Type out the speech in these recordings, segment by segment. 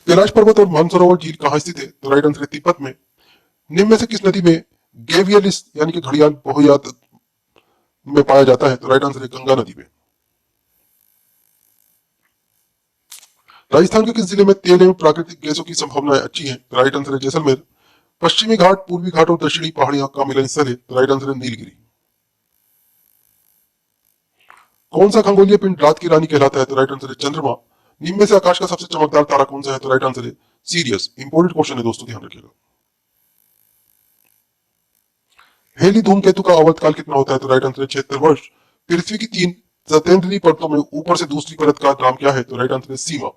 कैलाश पर्वत और मानसरोवर झील कहाँ स्थित है? तो राइट आंसर है तिब्बत में। निम्न में से किस नदी में गेवियलिस यानी कि घड़ियाल बहुयात में पाया जाता है? तो राइट आंसर है गंगा नदी में। राजस्थान के किस जिले में तेल एवं प्राकृतिक गैसों की संभावनाएं अच्छी हैं? तो राइट आंसर है जैसलमेर। पश्चिमी घाट, पूर्वी घाट और दक्षिणी पहाड़ियों का मिलन स्थल है। तो राइट आंसर है नीलगिरी। कौन सा खगोलीय पिंड रात की रानी कहलाता है? तो राइट आंसर है चंद्रमा। निम्न में से आकाश का सबसे चमकदार तारा कौन सा है? तो राइट आंसर है सीरियस। इंपोर्टेंट क्वेश्चन है दोस्तों, ध्यान रखिएगा। हेली धूमकेतु का आवर्तकाल कितना होता है? तो राइट आंसर है 76 वर्ष। पृथ्वी की 3 सतैन्द्रीय परतों में ऊपर से दूसरी परत का नाम क्या है? तो राइट आंसर है सीमा।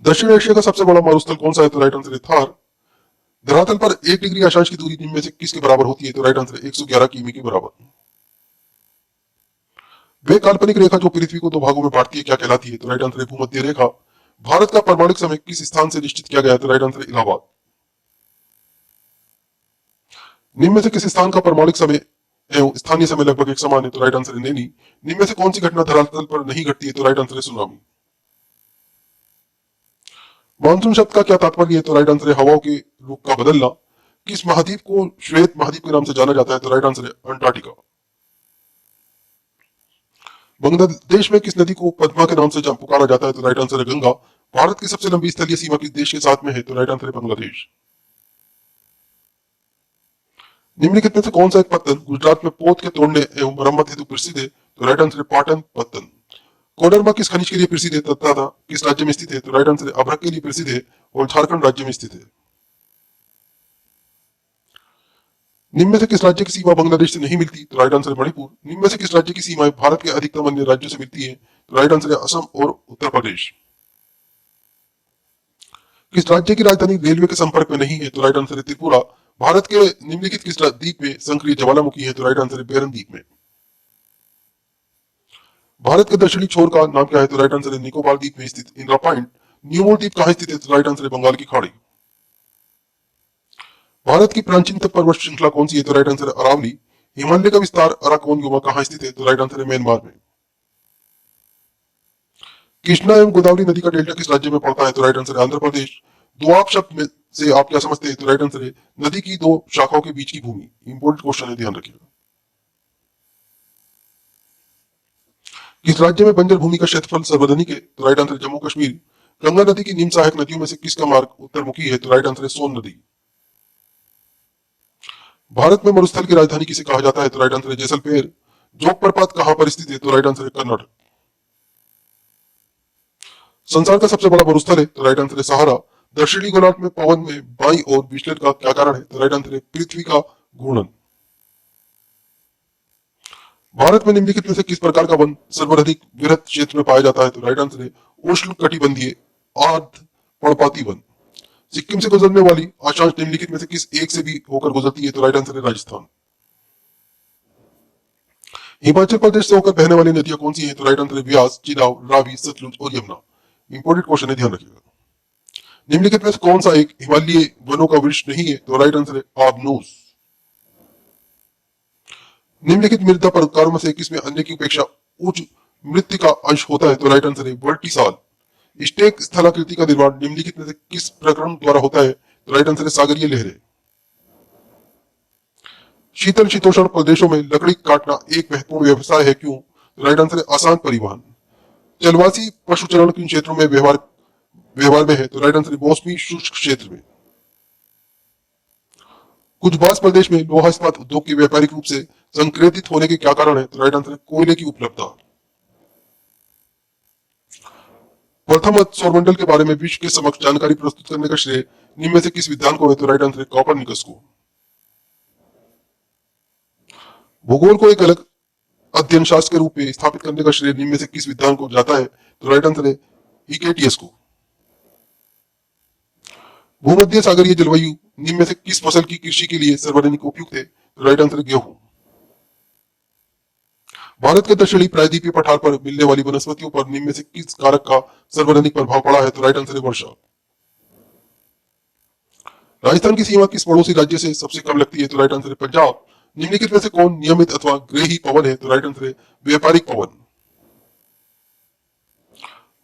दक्षिण एशिया का सबसे बड़ा मरुस्थल कौन सा है? तो राइट आंसर है थार। धरातल पर 1 डिग्री अक्षांश की दूरी निम्न में से किसके बराबर होती है? तो राइट आंसर है 111 किमी के बराबर। वे काल्पनिक रेखा जो पृथ्वी को 2 भागों में बांटती है क्या कहलाती है? तो राइट आंसर है भूमध्य रेखा। भारत का परमाणु समय किस स्थान से निश्चित किया गया है? तो राइट आंसर है इलाहाबाद। निम्न में से किस स्थान का परमाणु समय एवं स्थानीय समय लगभग एक समान है? तो राइट आंसर है नैनी। निम्न में से कौन सी घटना धरातल पर नहीं घटती है? तो राइट आंसर है सुनामी। मानसून शब्द का क्या तात्पर्य है? तो राइट आंसर है हवाओं के रुख का बदलना। किस महाद्वीप को श्वेत महाद्वीप के नाम से जाना जाता है? तो राइट आंसर है अंटार्कटिका। बांग्लादेश में किस नदी को पद्मा के नाम से पुकारा जाता है? तो राइट आंसर है गंगा। भारत की सबसे लंबी स्थलीय सीमा किस देश के साथ में है? तो राइट आंसर है बांग्लादेश। निम्नलिखित में से कौन सा एक पत्तन गुजरात में पोत के तोड़ने एवं मरम्मत हेतु प्रसिद्ध है? तो राइट आंसर है पाटन पत्तन। कोडरमा किस खनिज के लिए प्रसिद्ध है तथा किस राज्य में स्थित है? तो राइट आंसर है अभ्रक के लिए प्रसिद्ध है और झारखंड राज्य में स्थित है। निम्न में से किस राज्य की सीमा बांग्लादेश से नहीं मिलती? तो राइट आंसर है मणिपुर। निम्न में से किस राज्य की सीमाएं भारत के अधिकतम अन्य राज्यों से मिलती है? तो राइट आंसर है असम और उत्तर प्रदेश। किस राज्य की राजधानी रेलवे के संपर्क में नहीं है? तो राइट आंसर है त्रिपुरा। भारत के निम्नलिखित किस द्वीप में संक्रिय ज्वालामुखी है? तो राइट आंसर है बेरन द्वीप में। भारत के दक्षिणी छोर का नाम क्या है? तो राइट आंसर है निकोबार द्वीप में स्थित इंदिरा पॉइंट। न्यूमोर द्वीप कहाँ स्थित है? तो राइट आंसर है बंगाल की खाड़ी। भारत की प्राचीनतम पर्वत श्रृंखला कौन सी है? तो राइट आंसर है अरावली। हिमालय का विस्तार अराकोनयुमा कहाँ स्थित है? तो राइट आंसर है म्यांमार में। कृष्णा एवं गोदावरी नदी का डेल्टा किस राज्य में पड़ता है? तो राइट आंसर है आंध्र प्रदेश। दोआब शब्द में से आप क्या समझते हैं? तो राइट आंसर है नदी की 2 शाखाओं के बीच की भूमि। इंपोर्टेंट क्वेश्चन है, ध्यान रखिएगा। किस राज्य में बंजर भूमि का क्षेत्रफल सर्वाधिक है? तो राइट आंसर जम्मू कश्मीर। गंगा नदी की निम्न सहायक नदियों में से किसका मार्ग उत्तरमुखी है? तो राइट आंसर है सोन नदी। भारत में मरुस्थल की राजधानी किसे कहा जाता है? तो राइट आंसर है जैसलमेर। जोग प्रपात कहां पर स्थित है? तो राइट आंसर है कन्नड़। संसार का सबसे बड़ा मरुस्थल है? तो राइट आंसर है सहारा। दक्षिणी गोलार्ध में पवन में बाई और विचलन का क्या कारण है? तो राइट आंसर है पृथ्वी का घूर्णन। भारत में निम्नलिखित में से किस प्रकार का वन सर्वाधिक वृहद क्षेत्र में पाया जाता है? तो राइट आंसर है उष्ण कटिबंधीय आर्द्र पर्णपाती वन। सिक्किम से गुजरने वाली अक्षांश निम्नलिखित में से किस एक से भी होकर गुजरती है? तो राइट आंसर है राजस्थान। हिमाचल प्रदेश से होकर बहने वाली नदियां कौन सी हैं? तो राइट आंसर है ब्यास, चिनाब, रावी, सतलुज और यमुना। इंपोर्टेंट क्वेश्चन है, ध्यान रखिएगा। निम्नलिखित में से कौन सा एक हिमालयी वनों का वृक्ष नहीं है? तो राइट आंसर है आबनूस। निम्नलिखित मृदा प्रकारों में से किसमें अन्य की उपेक्षा उच्च मृत्यु का अंश होता है? तो राइट आंसर है वर्टिसाल। स्टेक स्थलाकृति का निर्माण निम्नलिखित में से किस प्रकरण द्वारा होता है? तो राइट आंसर है सागरीय लहरें। शीतल शीतोष्ण प्रदेशों में लकड़ी काटना एक महत्वपूर्ण व्यवसाय है, क्यों? तो राइट आंसर है आसान परिवहन। जलवासी पशुचरण किन क्षेत्रों में व्यवहार व्यवहार में है? तो राइट आंसर है मौसमी शुष्क क्षेत्र में। कुछ बास प्रदेश में लोहा इस्पात उद्योग के व्यापारिक रूप से संक्रेतित होने के क्या कारण है? तो राइट आंसर है कोयले की उपलब्धता। प्रथम सौरमंडल के बारे में विश्व के समक्ष जानकारी प्रस्तुत करने का श्रेय निम्न में से किस विद्वान को है? तो राइट आंसर है कॉपरनिकस को। भूगोल को एक अलग अध्ययन शास्त्र के रूप में स्थापित करने का श्रेय निम्न में से किस विद्वान को जाता है? तो राइट आंसर है हिकेटियस को। भूमध्य सागरीय जलवायु निम्न में से किस फसल की कृषि के लिए सर्वाधिक उपयुक्त है? तो राइट आंसर है गेहूं। भारत के दक्षिणी प्रायद्वीपीय पठार पर मिलने वाली वनस्पतियों पर निम्न में से किस कारक का सर्वाधिक प्रभाव पड़ा है? तो राइट आंसर है वर्षा। राजस्थान की सीमा किस पड़ोसी राज्य से सबसे कम लगती है? तो राइट आंसर है पंजाब। निम्नलिखित में से कौन नियमित अथवा ग्रेही पवन है? तो राइट आंसर है व्यापारिक पवन।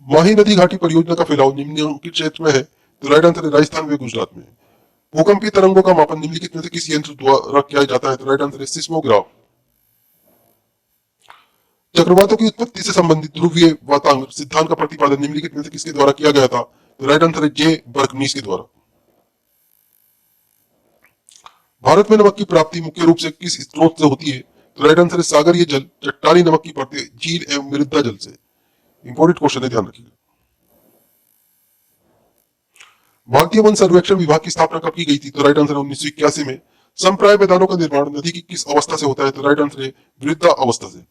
माही नदी घाटी परियोजना का फैलाव निम्नलिखित क्षेत्र में है तो राइट आंसर है राजस्थान व गुजरात में। भूकंपीय तरंगों का मापन निम्नलिखित में से किस यंत्र द्वारा किया जाता है तो राइट आंसर है सिस्मोग्राफ। चक्रवातों की उत्पत्ति से संबंधित ध्रुवीय वातांग सिद्धांत का प्रतिपादन निम्नलिखित में से किसके द्वारा किया गया था तो राइट आंसर है जे बर्कनीस के द्वारा। भारत में नमक की प्राप्ति मुख्य रूप से किस स्रोत से होती है तो राइट आंसर है सागरीय जल, चट्टानी नमक की परतें, झील एवं मृदा जल से। इंपॉर्टेंट क्वेश्चन है, ध्यान रखिएगा। भारतीय वन सर्वेक्षण विभाग की स्थापना कब की गई थी तो राइट आंसर है 1981 में। संप्राय मैदानों का निर्माण नदी की किस अवस्था से होता है तो राइट आंसर है वृद्धा अवस्था से।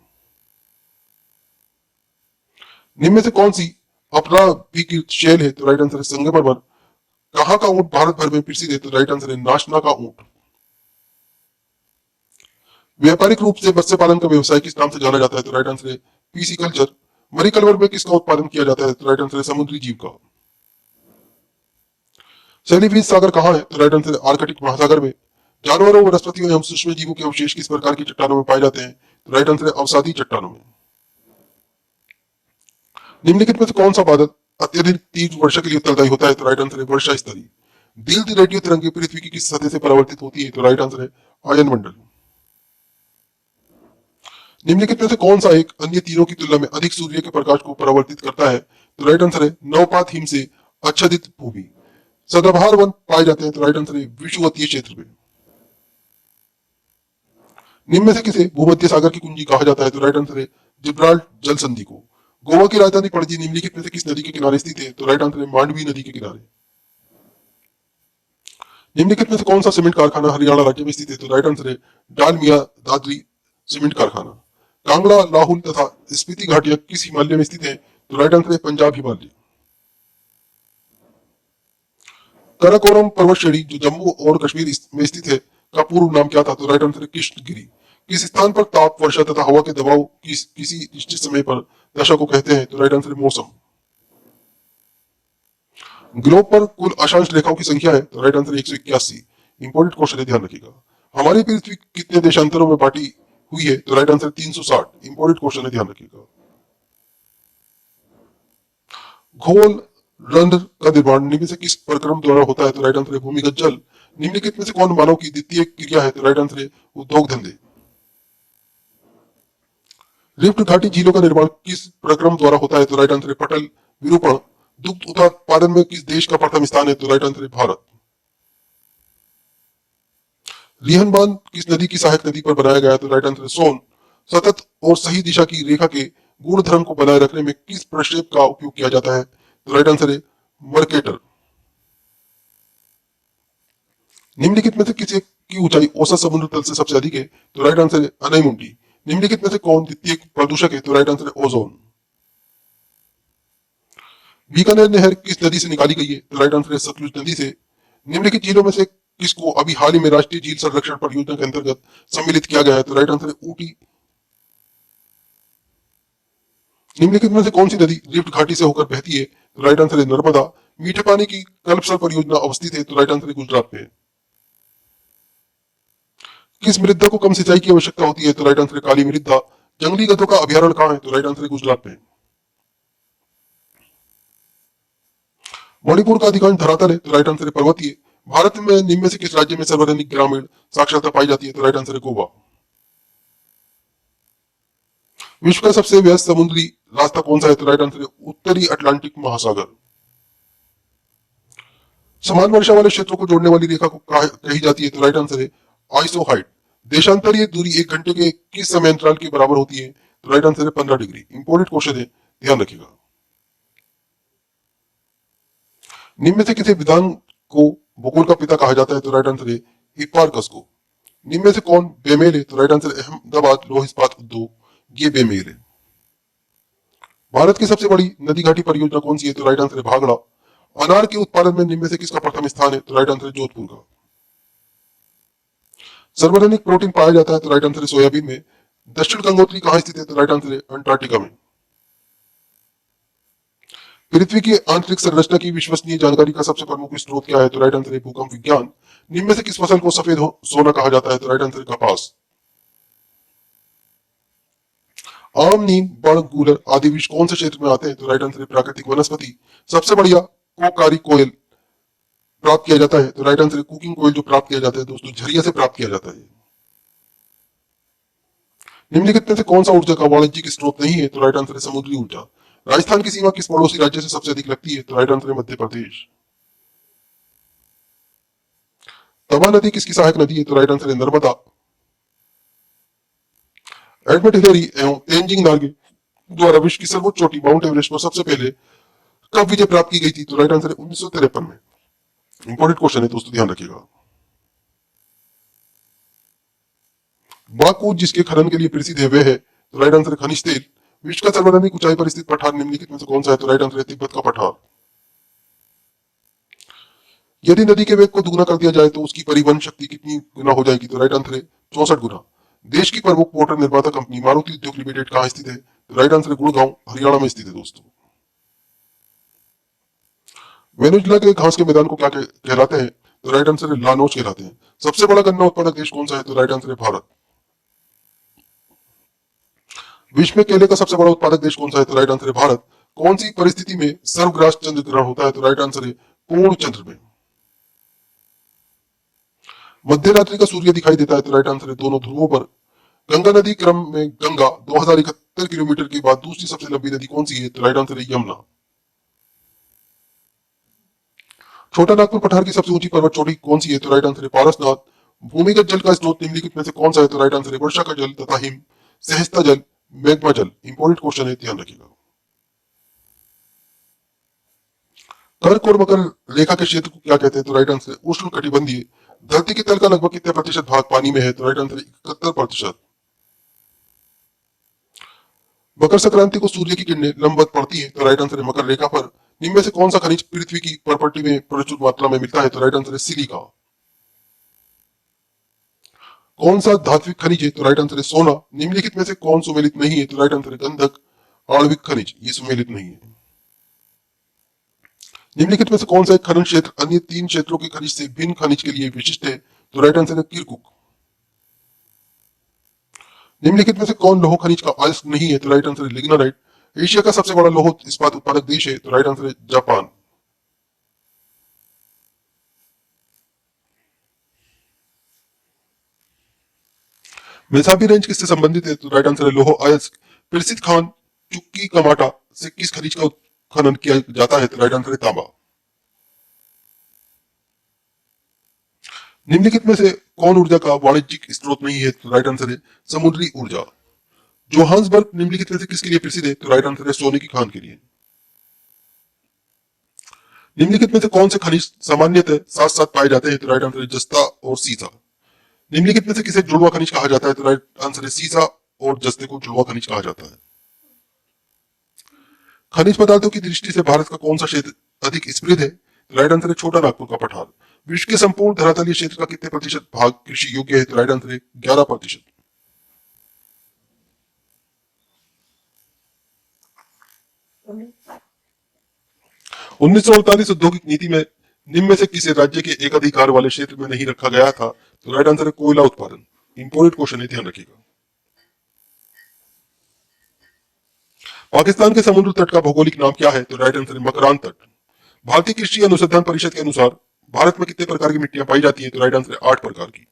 निम्न में से कौन सी अपराधिकृत शैल है तो राइट आंसर है संगमरमर। कहाँ का ऊंट भारत भर में प्रसिद्ध है तो राइट आंसर है नाशना का ऊंट। व्यापारिक रूप से मत्स्य पालन का व्यवसाय किस नाम से जाना जाता है तो राइट आंसर है पीसीकल्चर। मरीकल्वर में किसका उत्पादन किया जाता है तो राइट आंसर है समुद्री जीव का। सेलीफिश सागर कहाँ है तो राइट आंसर है आर्कटिक महासागर में। जानवरों वनस्पतियों एवं सूक्ष्म जीवों के अवशेष किस प्रकार की चट्टानों में पाए जाते हैं तो राइट आंसर है अवसादी चट्टानों में। निम्नलिखित में से कौन सा बादल अत्यधिक तीव्र वर्षा के लिए उत्तरदायी होता है तो राइट आंसर है वर्षा स्तरी। दिल रेडियो तरंगे पृथ्वी की किस सतह से परावर्तित होती है तो राइट आंसर है आयन मंडल। निम्नलिखित में से कौन सा एक अन्य तीनों की तुलना में अधिक सूर्य के प्रकाश को परावर्तित करता है तो राइट आंसर है नवपात हिम से आच्छादित भूमि। सदाबहार वन पाए जाते हैं तो राइट आंसर है विषुवतीय क्षेत्र में। निम्न में से किसे भूमध्य सागर की कुंजी कहा जाता है तो राइट आंसर है जिब्राल्टर जल संधि को। गोवा की राजधानी पणजी निम्नलिखित में से किस नदी के किनारे स्थित है तो राइट आंसर है मांडवी नदी के किनारे। निम्नलिखित में से कौन सा सीमेंट कारखाना हरियाणा राज्य में स्थित है तो राइट आंसर है डालमिया दादरी सीमेंट कारखाना। कांगड़ा, लाहौल तथा स्पीति घाटियां किस हिमालय में स्थित है तो राइट आंसर है पंजाब हिमालय। काराकोरम पर्वत श्रेणी जो जम्मू और कश्मीर में स्थित है का पूर्व नाम क्या था तो राइट आंसर है कृष्णगिरी। किस स्थान पर ताप, वर्षा तथा हवा के दबाव किसी निश्चित समय पर दशा को कहते हैं तो राइट आंसर है मौसम। ग्लोब पर कुल अक्षांश रेखाओं की संख्या है तो राइट आंसर है 181। इंपॉर्टेंट क्वेश्चन है, ध्यान रखिएगा। हमारी पृथ्वी कितने देशांतरों में बांटी हुई है तो राइट आंसर 360। इंपॉर्टेंट क्वेश्चन है, ध्यान रखिएगा। घोल रंध्र का निर्माण निम्न से किस प्रक्रम द्वारा होता है तो राइट आंसर है भूमिगत जल। निम्नलिखित में से कौन मानव की द्वितीय क्रिया है तो राइट आंसर है उद्योग धंधे। रिफ्ट घाटी झीलों का निर्माण किस प्रक्रम द्वारा होता है तो राइट आंसर है पटल विरूपण। दुग्ध उत्पादन में किस देश का प्रथम स्थान है तो राइट आंसर है भारत। रिहन बांध किस नदी की सहायक नदी पर बनाया गया है तो राइट आंसर है सोन। सतत और सही दिशा की रेखा के गुण धर्म को बनाए रखने में किस प्रक्षेप का उपयोग किया जाता है तो राइट आंसर है मर्केटर। निम्नलिखित में से किसी की ऊंचाई औसत समुद्र तल से सबसे अधिक है तो राइट आंसर है अनईमुंडी। निम्नलिखित में से कौन द्वितीय प्रदूषक है तो राइट आंसर है ओजोन। बीकानेर नहर किस नदी से निकाली गई है तो राइट आंसर है सतलुज नदी से। निम्नलिखित झीलों में से किसको अभी हाल ही में राष्ट्रीय झील संरक्षण परियोजना के अंतर्गत सम्मिलित किया गया है तो राइट आंसर है ऊटी। निम्नलिखित में से कौन सी नदी रिफ्ट घाटी से होकर बहती है तो राइट आंसर है नर्मदा। मीठे पानी की कल्पसर परियोजना अवस्थित है तो राइट आंसर है गुजरात में। किस मृदा को कम सिंचाई की आवश्यकता होती है तो राइट आंसर है काली मृदा। जंगली गधों का अभ्यारण्य कहाँ है तो राइट आंसर है गुजरात में। मणिपुर का अधिकांश धरातल है तो राइट आंसर है पर्वतीय। भारत में निम्न में से किस राज्य में सर्वाधिक ग्रामीण साक्षरता पाई जाती है तो राइट आंसर है गोवा। विश्व का सबसे व्यस्त समुद्री रास्ता कौन सा है तो राइट आंसर है उत्तरी अटलांटिक महासागर। समान वर्षा वाले क्षेत्रों को जोड़ने वाली रेखा को कही जाती है तो राइट आंसर है आइसोहाइड। देशांतरीय दूरी 1 घंटे के किस समय अंतराल के बराबर होती है तो राइट आंसर है 15 डिग्री। इंपॉर्टेंट क्वेश्चन है, ध्यान रखिएगा। निम्न में से किसी विधान को भूगोल का पिता कहा जाता है तो राइट आंसर है हिप्पारकस को। निम्न में से कौन बेमेल है तो राइट आंसर है अहमदाबाद लौह इस्पात उद्योग, ये बेमेल है। भारत की सबसे बड़ी नदी घाटी परियोजना कौन सी है तो राइट आंसर है भाखड़ा। अनार के उत्पादन में निम्न में से किसका प्रथम स्थान है तो राइट आंसर है जोधपुर का। सर्वाधिक प्रोटीन पाया जाता है तो राइट आंसर है सोयाबीन में। दक्षिण गंगोत्री कहाँ स्थित है तो राइट आंसर है अंटार्कटिका में। पृथ्वी की आंतरिक संरचना की विश्वसनीय जानकारी का सबसे प्रमुख स्रोत क्या है तो राइट आंसर है भूकंप विज्ञान। निम्न में से किस फसल को सफेद सोना कहा जाता है तो राइट आंसर है कपास। आम, नीम, बड़, गूलर आदि वृक्ष कौन से क्षेत्र में आते हैं? तो राइट आंसर है प्राकृतिक वनस्पति। सबसे बढ़िया कोकारी कोयल प्राप्त किया जाता है? तो राइट आंसर है कुकिंग कोयल जो प्राप्त किया जाता है दोस्तों झरिया से प्राप्त किया जाता है। निम्नलिखित में से कौन सा ऊर्जा का वाणिज्यिक स्रोत नहीं है? तो राइट आंसर है समुद्री ऊर्जा। राजस्थान की सीमा किस पड़ोसी राज्य से सबसे अधिक लगती है? तो राइट आंसर है मध्य प्रदेश। तवा नदी किसकी सहायक नदी है? तो राइट आंसर है नर्मदा। एडमंड हिलेरी एवं तेनजिंग नार्गे द्वारा विश्व की सर्वोच्च चोटी माउंट एवरेस्ट पर सबसे पहले कब विजय प्राप्त की गई थी? तो राइट आंसर है 1953 में। इंपॉर्टेंट क्वेश्चन है दोस्तों, ध्यान रखिएगा। बाकू जिसके खनन के लिए प्रसिद्ध है वह है? तो राइट आंसर है खनिज तेल। विश्व का सर्वाधिक ऊंचाई पर स्थित पठार निम्नलिखित में से कौन सा है? तो राइट आंसर है तिब्बत का पठार। यदि नदी के वेग को दुगना कर दिया जाए तो उसकी परिवहन शक्ति कितनी गुना हो जाएगी? तो राइट आंसर है 64 गुना। देश की प्रमुख मोटर निर्माता कंपनी मारुति उद्योग लिमिटेड कहाँ स्थित है? तो राइट आंसर है गुड़गांव हरियाणा में स्थित है दोस्तों। वेनेजुला के घास के मैदान को क्या कहलाते हैं? तो राइट आंसर है लानोस कहलाते हैं। सबसे बड़ा गन्ना उत्पादक देश कौन सा है? तो राइट आंसर है भारत। विश्व में केले का सबसे बड़ा उत्पादक देश कौन सा है? तो राइट आंसर है भारत। कौन सी परिस्थिति में सर्वग्रास चंद्र ग्रहण होता है? तो राइट आंसर है पूर्ण चंद्र में। मध्य रात्रि का सूर्य दिखाई देता है? तो राइट आंसर है दोनों ध्रुवों पर। गंगा नदी क्रम में गंगा 2071 किलोमीटर के बाद दूसरी सबसे लंबी नदी कौन सी है? तो राइट आंसर है यमुना। छोटा नागपुर पठार की सबसे ऊंची पर्वत चोटी कौन सी है? तो राइट आंसर है पारसनाथ। भूमिगत जल का स्रोत निम्नलिखित में से कौन सा है? तो राइट आंसर है वर्षा का जल तथा हिम, सहस्ता जल, मैग्मा जल। इंपॉर्टेंट क्वेश्चन है, ध्यान रखिएगा। कर्क और मकर रेखा के क्षेत्र को क्या कहते हैं? तो राइट आंसर है उष्ण कटिबंधीय। धरती के तल का लगभग कितने प्रतिशत भाग पानी में है? तो राइट आंसर है 71%। मकर संक्रांति को सूर्य की किरणें लंबवत पड़ती है? तो राइट आंसर है मकर रेखा पर। निम्न में से कौन सा खनिज पृथ्वी की प्रॉपर्टी में प्रचुर मात्रा में मिलता है? तो राइट आंसर है सिलिका। कौन सा धात्विक खनिज है? तो राइट आंसर है सोना। निम्नलिखित में से कौन सुमेलित नहीं है? तो राइट आंसर है गंधक। आणविक खनिज ये सुमेलित नहीं है। निम्नलिखित में से कौन सा एक खनन क्षेत्र अन्य तीन क्षेत्रों के खनिज से भिन्न खनिज के लिए विशिष्ट है? तो राइट आंसर है किरकुक। निम्नलिखित में से कौन लौह खनिज का अयस्क नहीं है? तो राइट आंसर है लिग्नाइट। एशिया का सबसे बड़ा लौह इस्पात उत्पादक देश है? तो राइट आंसर है जापान। मेसाबी रेंज किससे संबंधित है? तो राइट आंसर है लौह अयस्क। प्रसिद्ध खान चुक्की कमाटा से किस खनिज का खनन किया जाता है? तो राइट आंसर है तांबा। निम्नलिखित में से कौन ऊर्जा का वाणिज्यिक स्रोत नहीं है? तो राइट आंसर है समुद्री ऊर्जा। जोहान्सबर्ग निम्नलिखित में से किसके लिए प्रसिद्ध है? तो राइट आंसर है सोने की खान के लिए। निम्नलिखित में से कौन से खनिज सामान्यतः साथ साथ पाए जाते हैं? तो राइट आंसर है जस्ता और सीसा। निम्नलिखित में से किसे जुड़वा खनिज कहा जाता है? तो राइट आंसर है सीसा और जस्ते को जुड़वा खनिज कहा जाता है। खनिज पदार्थों की दृष्टि से भारत का कौन सा क्षेत्र अधिक समृद्ध है? तो राइट आंसर है छोटा नागपुर का पठार। विश्व के संपूर्ण धरातलीय क्षेत्र का कितने प्रतिशत भाग कृषि योग्य है? तो राइट आंसर है 11%। 1948 औद्योगिक नीति में निम्न में से किसी राज्य के एक अधिकार वाले क्षेत्र में नहीं रखा गया था? तो राइट आंसर है कोयला उत्पादन। इंपोर्टेंट क्वेश्चन है, ध्यान रखिएगा। पाकिस्तान के समुद्र तट का भौगोलिक नाम क्या है? तो राइट आंसर है मकरान तट। भारतीय कृषि अनुसंधान परिषद के अनुसार भारत में कितने प्रकार की मिट्टियां पाई जाती हैं? तो राइट आंसर है 8 प्रकार की।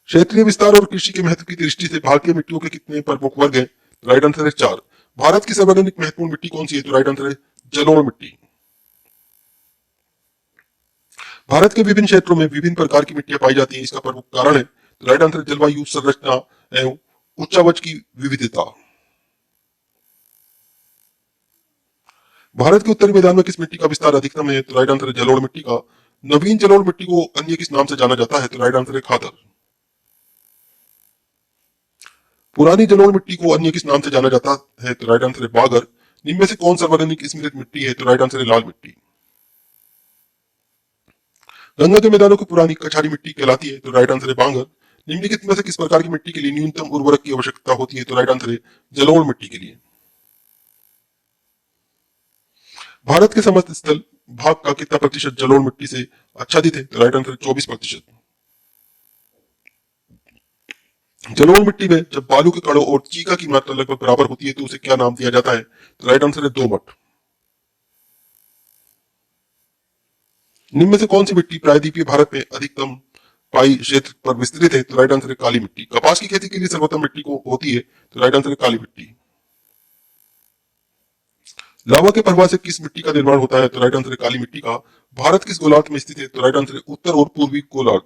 क्षेत्रीय विस्तार और कृषि के महत्व की दृष्टि से भारतीय मिट्टियों के कितने प्रमुख वर्ग हैं? तो राइट आंसर है 4। भारत की सर्वाधिक महत्वपूर्ण मिट्टी कौन सी है? तो राइट आंसर है जलोढ़ मिट्टी। भारत के विभिन्न क्षेत्रों में विभिन्न प्रकार की मिट्टियां पाई जाती हैं, इसका प्रमुख कारण है? तो राइट आंसर है जलवायु, संरचना एवं उच्चावच की विविधता। भारत के उत्तरी मैदान में किस मिट्टी का विस्तार अधिकतम है? तो राइट आंसर है जलोढ़ मिट्टी का। नवीन जलोढ़ मिट्टी को अन्य किस नाम से जाना जाता है? तो राइट आंसर है खादर। पुरानी जलोढ़ मिट्टी को अन्य किस नाम से जाना जाता है? तो राइट आंसर है बागर। निम्न में से कौन सर्वाधिक स्मृत मिट्टी है? तो राइट आंसर है लाल मिट्टी। गंगा के मैदानों की पुरानी कछारी मिट्टी कहलाती है? तो राइट आंसर है बांगर। निम्नलिखित में से किस प्रकार की मिट्टी के लिए न्यूनतम उर्वरक की आवश्यकता होती है? तो राइट आंसर है जलोढ़ मिट्टी के लिए। भारत के समस्त स्थल भाग का कितना प्रतिशत जलोढ़ मिट्टी से आच्छादित है? तो राइट आंसर है 24%। जलोढ़ मिट्टी में जब बालू के कणों और चीका की मात्रा लगभग बराबर होती है तो उसे क्या नाम दिया जाता है? तो राइट आंसर है दोमट। निम्न में से कौन सी मिट्टी प्रायद्वीपीय भारत में अधिकतम पाई क्षेत्र पर विस्तृत है? तो राइट आंसर है काली मिट्टी। कपास की खेती के लिए सर्वोत्तम मिट्टी को होती है? तो राइट आंसर है काली मिट्टी। लावा के प्रवाह से किस मिट्टी का निर्माण होता है? तो राइट आंसर है काली मिट्टी का। भारत किस गोलार्ध में स्थित है? तो राइट आंसर है उत्तर और पूर्वी गोलार्ध।